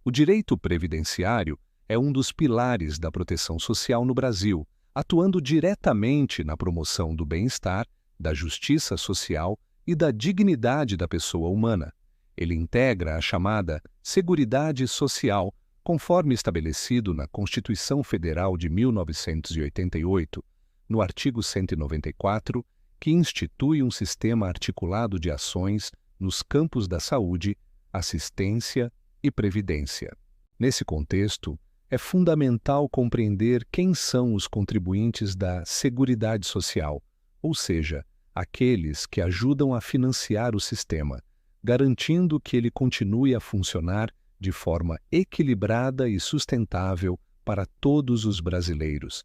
O direito previdenciário é um dos pilares da proteção social no Brasil, atuando diretamente na promoção do bem-estar, da justiça social e da dignidade da pessoa humana. Ele integra a chamada Seguridade Social, conforme estabelecido na Constituição Federal de 1988, no artigo 194, que institui um sistema articulado de ações nos campos da saúde, assistência e previdência. Nesse contexto, é fundamental compreender quem são os contribuintes da Seguridade Social, ou seja, aqueles que ajudam a financiar o sistema, garantindo que ele continue a funcionar de forma equilibrada e sustentável para todos os brasileiros.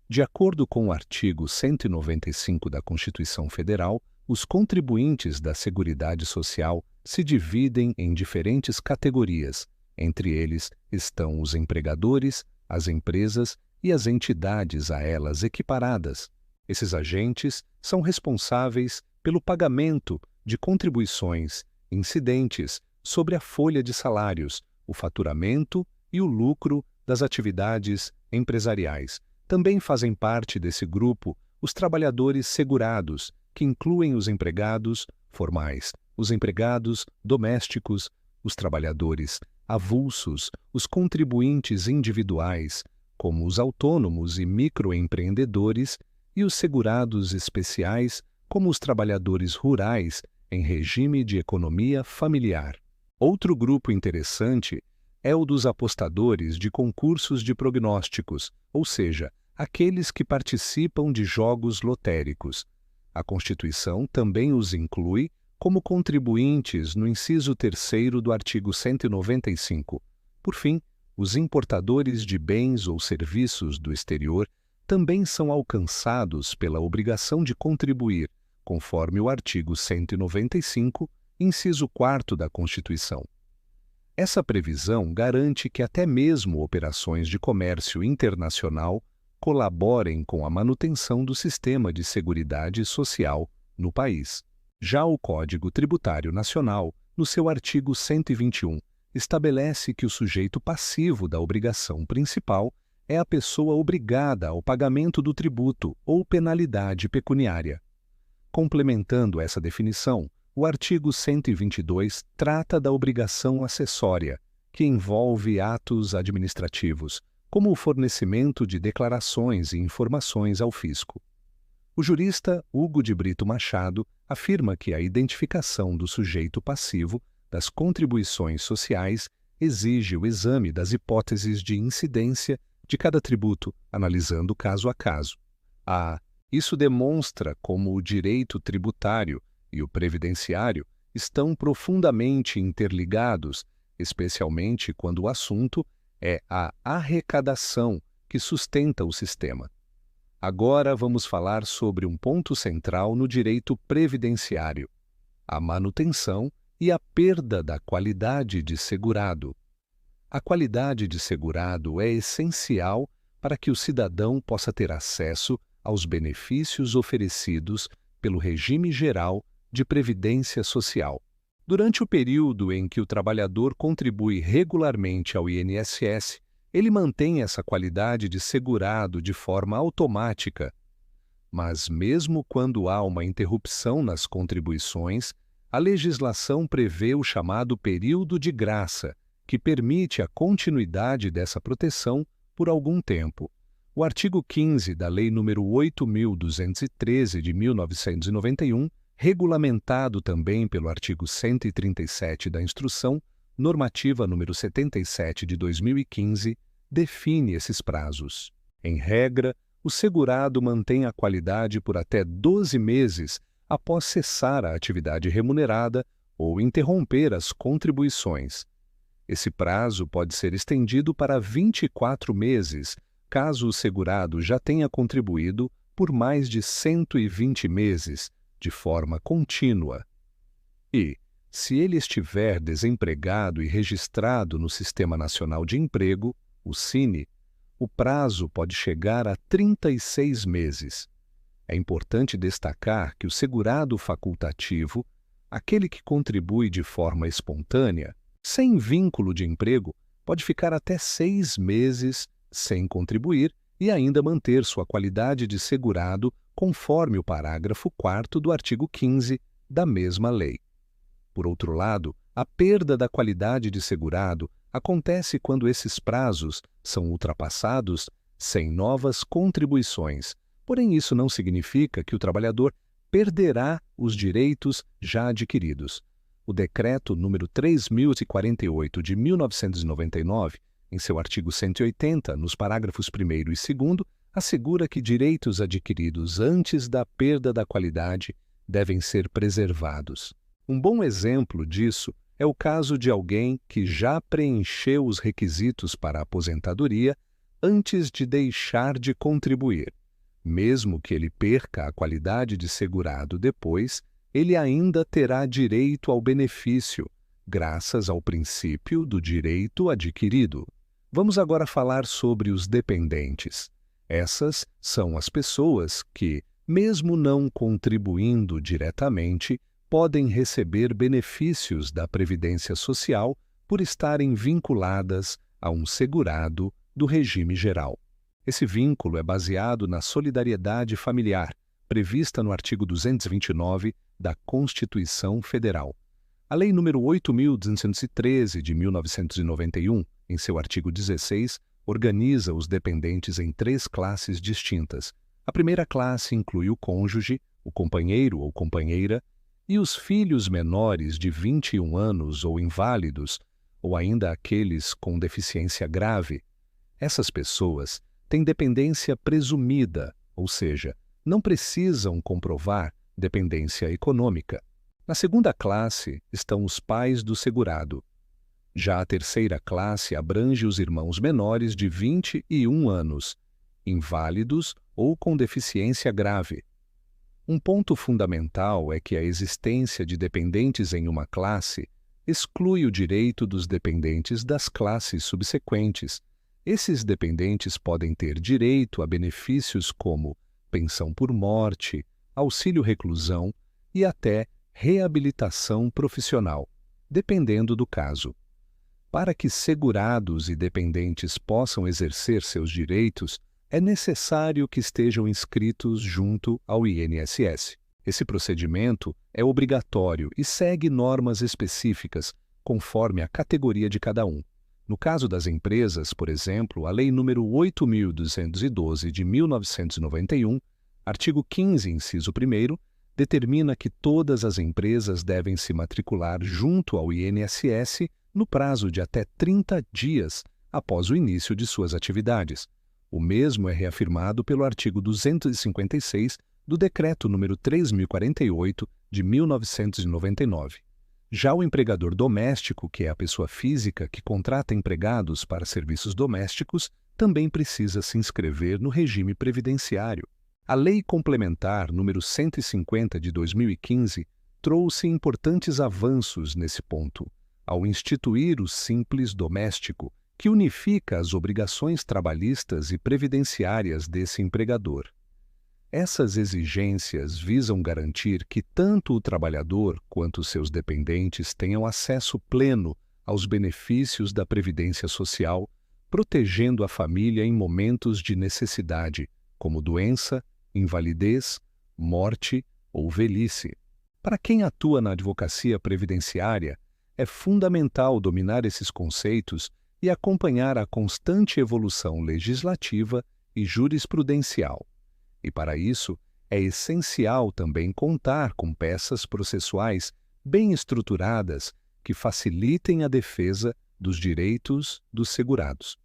De acordo com o artigo 195 da Constituição Federal, os contribuintes da Seguridade Social se dividem em diferentes categorias. Entre eles estão os empregadores, as empresas e as entidades a elas equiparadas. Esses agentes são responsáveis pelo pagamento de contribuições incidentes sobre a folha de salários, o faturamento e o lucro das atividades empresariais. Também fazem parte desse grupo os trabalhadores segurados, que incluem os empregados formais, os empregados domésticos, os trabalhadores avulsos, os contribuintes individuais, como os autônomos e microempreendedores, e os segurados especiais, como os trabalhadores rurais em regime de economia familiar. Outro grupo interessante é o dos apostadores de concursos de prognósticos, ou seja, aqueles que participam de jogos lotéricos. A Constituição também os inclui como contribuintes no inciso 3º do artigo 195. Por fim, os importadores de bens ou serviços do exterior também são alcançados pela obrigação de contribuir, conforme o artigo 195, inciso 4º da Constituição. Essa previsão garante que até mesmo operações de comércio internacional colaborem com a manutenção do sistema de seguridade social no país. Já o Código Tributário Nacional, no seu artigo 121, estabelece que o sujeito passivo da obrigação principal é a pessoa obrigada ao pagamento do tributo ou penalidade pecuniária. Complementando essa definição, o artigo 122 trata da obrigação acessória, que envolve atos administrativos, como o fornecimento de declarações e informações ao fisco. O jurista Hugo de Brito Machado afirma que a identificação do sujeito passivo das contribuições sociais exige o exame das hipóteses de incidência de cada tributo, analisando caso a caso. Isso demonstra como o direito tributário e o previdenciário estão profundamente interligados, especialmente quando o assunto é a arrecadação que sustenta o sistema. Agora vamos falar sobre um ponto central no direito previdenciário: a manutenção e a perda da qualidade de segurado. A qualidade de segurado é essencial para que o cidadão possa ter acesso aos benefícios oferecidos pelo regime geral de previdência social. Durante o período em que o trabalhador contribui regularmente ao INSS, ele mantém essa qualidade de segurado de forma automática. Mas mesmo quando há uma interrupção nas contribuições, a legislação prevê o chamado período de graça, que permite a continuidade dessa proteção por algum tempo. O artigo 15 da Lei nº 8.213 de 1991, regulamentado também pelo artigo 137 da Instrução Normativa nº 77 de 2015, define esses prazos. Em regra, o segurado mantém a qualidade por até 12 meses após cessar a atividade remunerada ou interromper as contribuições. Esse prazo pode ser estendido para 24 meses, caso o segurado já tenha contribuído por mais de 120 meses, de forma contínua. E, se ele estiver desempregado e registrado no Sistema Nacional de Emprego, o SINE, o prazo pode chegar a 36 meses. É importante destacar que o segurado facultativo, aquele que contribui de forma espontânea, sem vínculo de emprego, pode ficar até 6 meses sem contribuir e ainda manter sua qualidade de segurado conforme o parágrafo 4º do artigo 15 da mesma lei. Por outro lado, a perda da qualidade de segurado acontece quando esses prazos são ultrapassados sem novas contribuições. Porém, isso não significa que o trabalhador perderá os direitos já adquiridos. O Decreto número 3048 de 1999, em seu artigo 180, nos parágrafos 1º e 2º, assegura que direitos adquiridos antes da perda da qualidade devem ser preservados. Um bom exemplo disso é o caso de alguém que já preencheu os requisitos para a aposentadoria antes de deixar de contribuir. Mesmo que ele perca a qualidade de segurado depois, ele ainda terá direito ao benefício, graças ao princípio do direito adquirido. Vamos agora falar sobre os dependentes. Essas são as pessoas que, mesmo não contribuindo diretamente, podem receber benefícios da Previdência Social por estarem vinculadas a um segurado do regime geral. Esse vínculo é baseado na solidariedade familiar, prevista no artigo 229 da Constituição Federal. A Lei nº 8.213, de 1991, em seu artigo 16, organiza os dependentes em 3 classes distintas. A primeira classe inclui o cônjuge, o companheiro ou companheira, e os filhos menores de 21 anos ou inválidos, ou ainda aqueles com deficiência grave. Essas pessoas têm dependência presumida, ou seja, não precisam comprovar dependência econômica. Na segunda classe estão os pais do segurado. Já a terceira classe abrange os irmãos menores de 21 anos, inválidos ou com deficiência grave. Um ponto fundamental é que a existência de dependentes em uma classe exclui o direito dos dependentes das classes subsequentes. Esses dependentes podem ter direito a benefícios como pensão por morte, auxílio-reclusão e até reabilitação profissional, dependendo do caso. Para que segurados e dependentes possam exercer seus direitos, é necessário que estejam inscritos junto ao INSS. Esse procedimento é obrigatório e segue normas específicas, conforme a categoria de cada um. No caso das empresas, por exemplo, a Lei nº 8.212 de 1991, artigo 15, inciso 1º, determina que todas as empresas devem se matricular junto ao INSS no prazo de até 30 dias após o início de suas atividades. O mesmo é reafirmado pelo artigo 256 do Decreto nº 3.048 de 1999. Já o empregador doméstico, que é a pessoa física que contrata empregados para serviços domésticos, também precisa se inscrever no regime previdenciário. A Lei Complementar nº 150 de 2015 trouxe importantes avanços nesse ponto, ao instituir o Simples Doméstico, que unifica as obrigações trabalhistas e previdenciárias desse empregador. Essas exigências visam garantir que tanto o trabalhador quanto seus dependentes tenham acesso pleno aos benefícios da Previdência Social, protegendo a família em momentos de necessidade, como doença, invalidez, morte ou velhice. Para quem atua na advocacia previdenciária, é fundamental dominar esses conceitos e acompanhar a constante evolução legislativa e jurisprudencial. E para isso, é essencial também contar com peças processuais bem estruturadas que facilitem a defesa dos direitos dos segurados.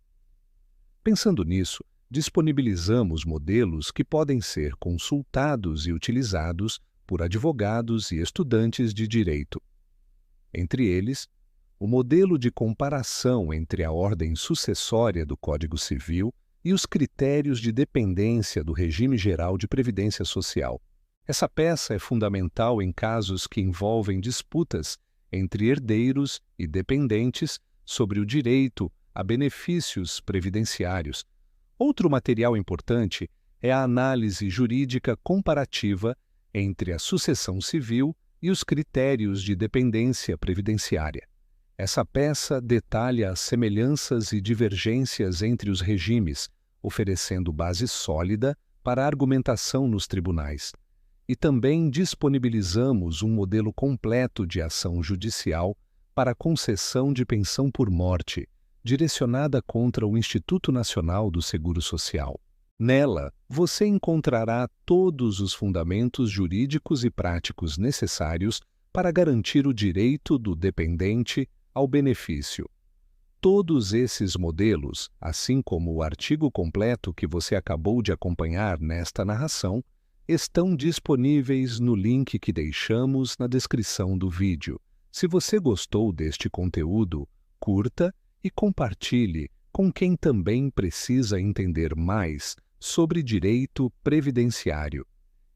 Pensando nisso, disponibilizamos modelos que podem ser consultados e utilizados por advogados e estudantes de direito. Entre eles, o modelo de comparação entre a ordem sucessória do Código Civil e os critérios de dependência do regime geral de previdência social. Essa peça é fundamental em casos que envolvem disputas entre herdeiros e dependentes sobre o direito a benefícios previdenciários. Outro material importante é a análise jurídica comparativa entre a sucessão civil e os critérios de dependência previdenciária. Essa peça detalha as semelhanças e divergências entre os regimes, oferecendo base sólida para a argumentação nos tribunais. E também disponibilizamos um modelo completo de ação judicial para concessão de pensão por morte, direcionada contra o Instituto Nacional do Seguro Social. Nela, você encontrará todos os fundamentos jurídicos e práticos necessários para garantir o direito do dependente ao benefício. Todos esses modelos, assim como o artigo completo que você acabou de acompanhar nesta narração, estão disponíveis no link que deixamos na descrição do vídeo. Se você gostou deste conteúdo, curta e compartilhe com quem também precisa entender mais sobre direito previdenciário.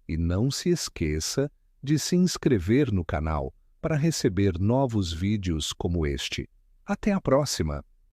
E não se esqueça de se inscrever no canal para receber novos vídeos como este. Até a próxima!